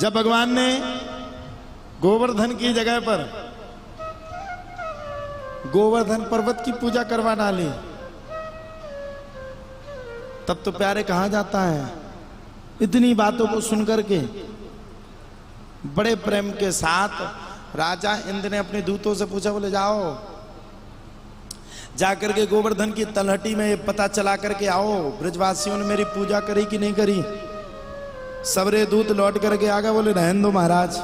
जब भगवान ने गोवर्धन की जगह पर गोवर्धन पर्वत की पूजा करवा डाली, तब तो प्यारे कहा जाता है, इतनी बातों को सुनकर के बड़े प्रेम के साथ राजा इंद्र ने अपने दूतों से पूछा, बोले जाओ जाकर के गोवर्धन की तलहटी में ये पता चला करके आओ ब्रजवासियों ने मेरी पूजा करी कि नहीं करी। सबरे दूत लौट करके आ गए, बोले रहने दो महाराज,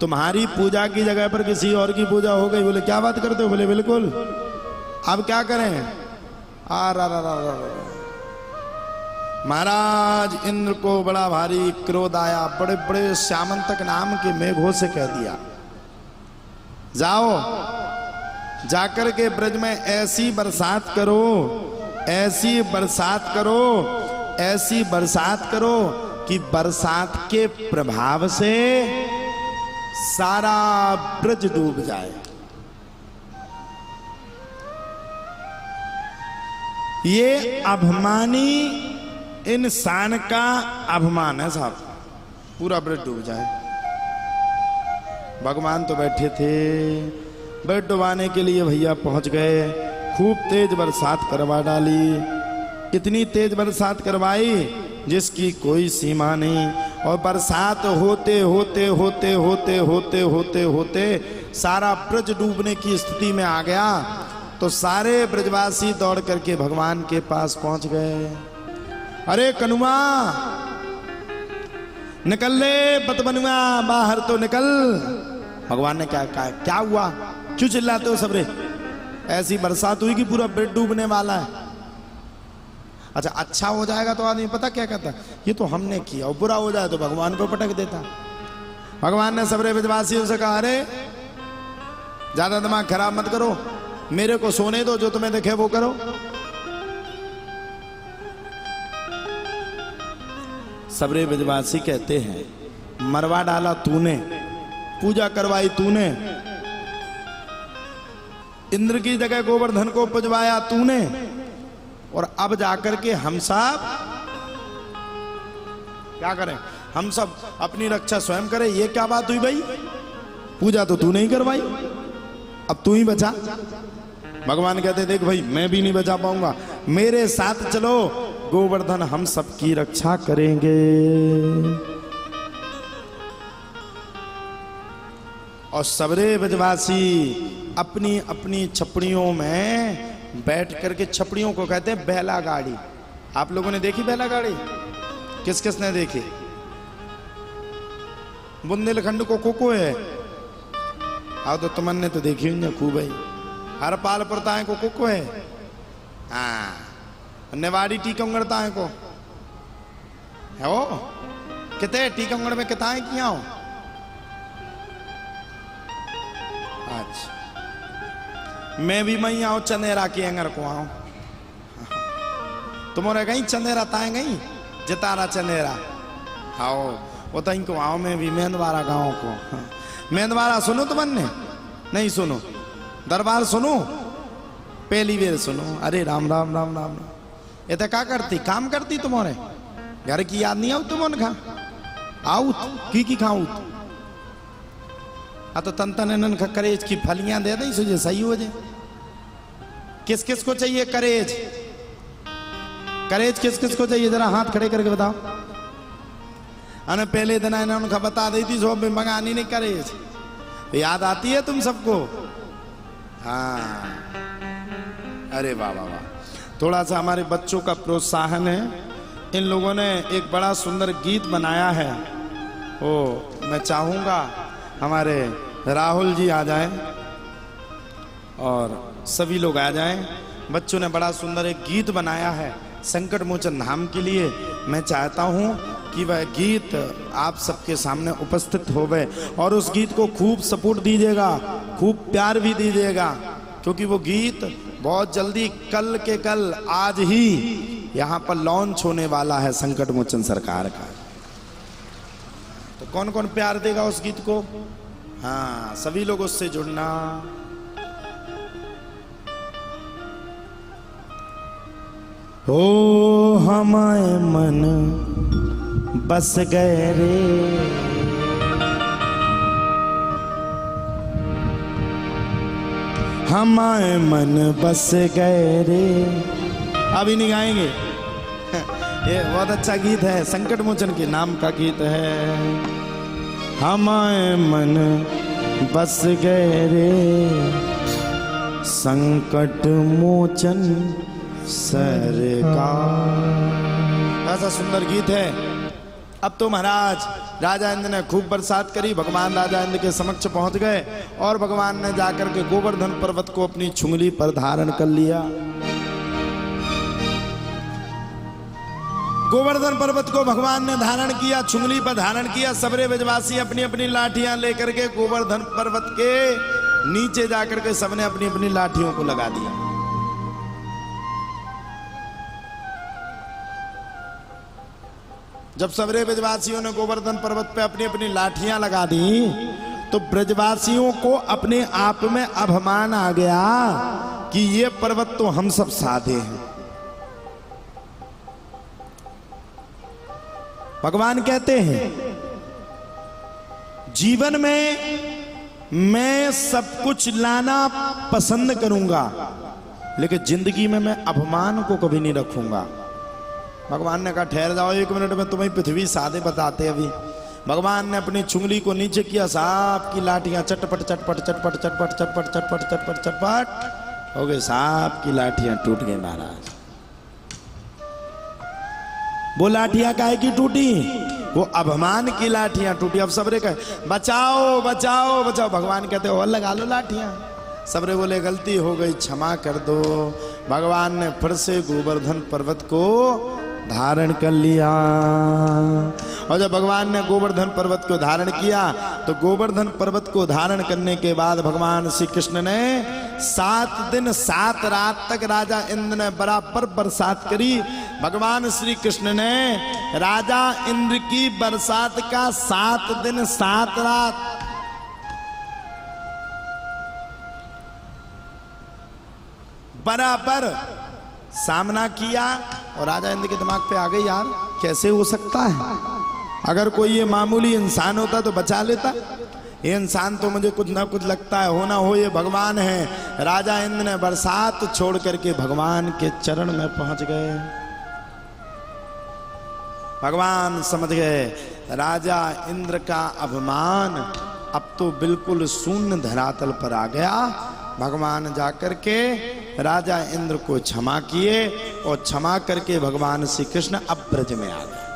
तुम्हारी पूजा की जगह पर किसी और की पूजा हो गई। बोले क्या बात करते हो? बोले बिल्कुल, अब क्या करें? महाराज इंद्र को बड़ा भारी क्रोध आया, बड़े बड़े श्यामंतक नाम के मेघों से कह दिया, जाओ जाकर के ब्रज में ऐसी बरसात करो, ऐसी बरसात करो, ऐसी बरसात करो कि बरसात के प्रभाव से सारा ब्रज डूब जाए। ये अभिमानी इंसान का अभिमान है साहब, पूरा ब्रज डूब जाए। भगवान तो बैठे थे, ब्रज डुबाने के लिए भैया पहुंच गए, खूब तेज बरसात करवा डाली, इतनी तेज बरसात करवाई जिसकी कोई सीमा नहीं। और बरसात होते होते होते होते होते होते होते सारा ब्रज डूबने की स्थिति में आ गया। तो सारे ब्रजवासी दौड़ करके भगवान के पास पहुंच गए। अरे कनुआ निकल ले, बतबनुआ बाहर तो निकल। भगवान ने क्या कहा? क्या हुआ, क्यों चिल्लाते हो सबरे? ऐसी बरसात हुई कि पूरा ब्रज डूबने वाला है। अच्छा, अच्छा हो जाएगा तो आदमी पता क्या कहता, ये तो हमने किया, और बुरा हो जाए तो भगवान को पटक देता। भगवान ने सबरे ब्रजवासियों से कहा, अरे ज्यादा दिमाग खराब मत करो, मेरे को सोने दो, जो तुम्हें देखे वो करो। सबरे ब्रजवासी कहते हैं, मरवा डाला तूने, पूजा करवाई तूने, इंद्र की जगह गोवर्धन को पुजवाया तूने, और अब जाकर के हम सब क्या करें? हम सब अपनी रक्षा स्वयं करें? ये क्या बात हुई भाई? पूजा तो तू नहीं करवाई, अब तू ही बचा। भगवान कहते, देख भाई मैं भी नहीं बचा पाऊंगा, मेरे साथ चलो, गोवर्धन हम सबकी रक्षा करेंगे। और सबरे ब्रजवासी अपनी अपनी छपड़ियों में बैठ करके, छपड़ियों को कहते हैं बैला गाड़ी। आप लोगों ने देखी बैला गाड़ी? किस किस ने देखी? बुंदेलखंड को है, आओ तो तुमने तो देखी होंगे खूब है। हर पाल प्रताएं को है, हाँ, नेवाड़ी टीकमगढ़ को है वो, कितने टीकमगढ़ में किताएं किया हो? अच्छा, मैं भी मई आऊं चंदेरा के अंगर को आऊं, तुम्हारे गई चंदेरा ताए गई जतारा चंदेरा, आओ वो तई को आओ, मैं भी मेंदवारा गांव को। मेंदवारा सुनो तुमने? नहीं सुनो? दरबार सुनो? पहली बेर सुनो। अरे राम राम राम राम, ये तो क्या करती, काम करती तुम्हारे घर की याद नहीं आऊ तुमने? खा आउत की खाऊत, तो तन तन करेज की फलियां दे दें सुझे सही हो जाए। किस किस को चाहिए करेज? करेज किस किस को चाहिए? जरा हाथ खड़े करके बताओ। अने पहले दिन उनका बता दी थी, सो मंगानी नहीं करेज, याद आती है तुम सबको? हाँ, अरे वाह वाह वाह। थोड़ा सा हमारे बच्चों का प्रोत्साहन है, इन लोगों ने एक बड़ा सुंदर गीत बनाया है, वो मैं चाहूंगा हमारे राहुल जी आ जाएं और सभी लोग आ जाएं। बच्चों ने बड़ा सुंदर एक गीत बनाया है संकट मोचन धाम के लिए। मैं चाहता हूं कि वह गीत आप सबके सामने उपस्थित होवे, और उस गीत को खूब सपोर्ट दीजिएगा, खूब प्यार भी दीजिएगा, क्योंकि वो गीत बहुत जल्दी, कल के कल, आज ही यहाँ पर लॉन्च होने वाला है संकट मोचन सरकार का। तो कौन कौन प्यार देगा उस गीत को? हाँ, सभी लोग उससे जुड़ना। ओ हमारे मन बस गए रे हमारे मन बस गए रे। अभी नहीं गाएंगे, ये बहुत अच्छा गीत है, संकट मोचन के नाम का गीत है। हमारे मन बस गए रे, संकट मोचन सरकार। ऐसा सुंदर गीत है। अब तो महाराज राजा इंद्र ने खूब बरसात करी, भगवान राजा इंद्र के समक्ष पहुंच गए और भगवान ने जाकर के गोवर्धन पर्वत को अपनी चुंगली पर धारण कर लिया। गोवर्धन पर्वत को भगवान ने धारण किया, चुंगली पर धारण किया। सबरे ब्रजवासी अपनी अपनी लाठियां लेकर के गोवर्धन पर्वत के नीचे जाकर के सबने अपनी अपनी लाठियों को लगा दिया। जब सबरे ब्रजवासियों ने गोवर्धन पर्वत पे अपनी अपनी लाठियां लगा दी तो ब्रजवासियों को अपने आप में अभिमान आ गया कि ये पर्वत तो हम सब साधे हैं। भगवान कहते हैं जीवन में मैं सब कुछ लाना पसंद करूंगा, लेकिन जिंदगी में मैं अभिमान को कभी नहीं रखूंगा। भगवान ने कहा ठहर जाओ 1 मिनट में तुम्हें पृथ्वी साधे बताते। अभी भगवान ने अपनी चुंगली को नीचे किया, सांप की लाठियां चटपट चटपट चटपट चटपट चटपट चटपट चटपट चटपट हो गए, सांप की लाठियां टूट गई। महाराज वो लाठियां काहे की टूटी? वो अभिमान की लाठियां टूटी। अब सबरे कहे बचाओ बचाओ बचाओ, भगवान कहते हो लगा लो लाठियां। सबरे बोले गलती हो गई, क्षमा कर दो। भगवान ने फिर से गोवर्धन पर्वत को धारण कर लिया। और जब भगवान ने गोवर्धन पर्वत को धारण किया तो गोवर्धन पर्वत को धारण करने के बाद भगवान श्री कृष्ण ने 7 दिन 7 रात तक राजा इंद्र ने बराबर बरसात करी। भगवान श्री कृष्ण ने राजा इंद्र की बरसात का 7 दिन 7 रात बराबर सामना किया। और राजा इंद्र के दिमाग पे आ गई यार कैसे हो सकता है, अगर कोई ये मामूली इंसान होता तो बचा लेता, ये इंसान तो मुझे कुछ ना कुछ लगता है, हो ना हो ये भगवान है। राजा इंद्र ने बरसात छोड़ करके भगवान के चरण में पहुंच गए। भगवान समझ गए राजा इंद्र का अभिमान अब तो बिल्कुल शून्य धरातल पर आ गया। भगवान जाकर के राजा इंद्र को क्षमा किए और क्षमा करके भगवान श्री कृष्ण अब ब्रज में आ गए।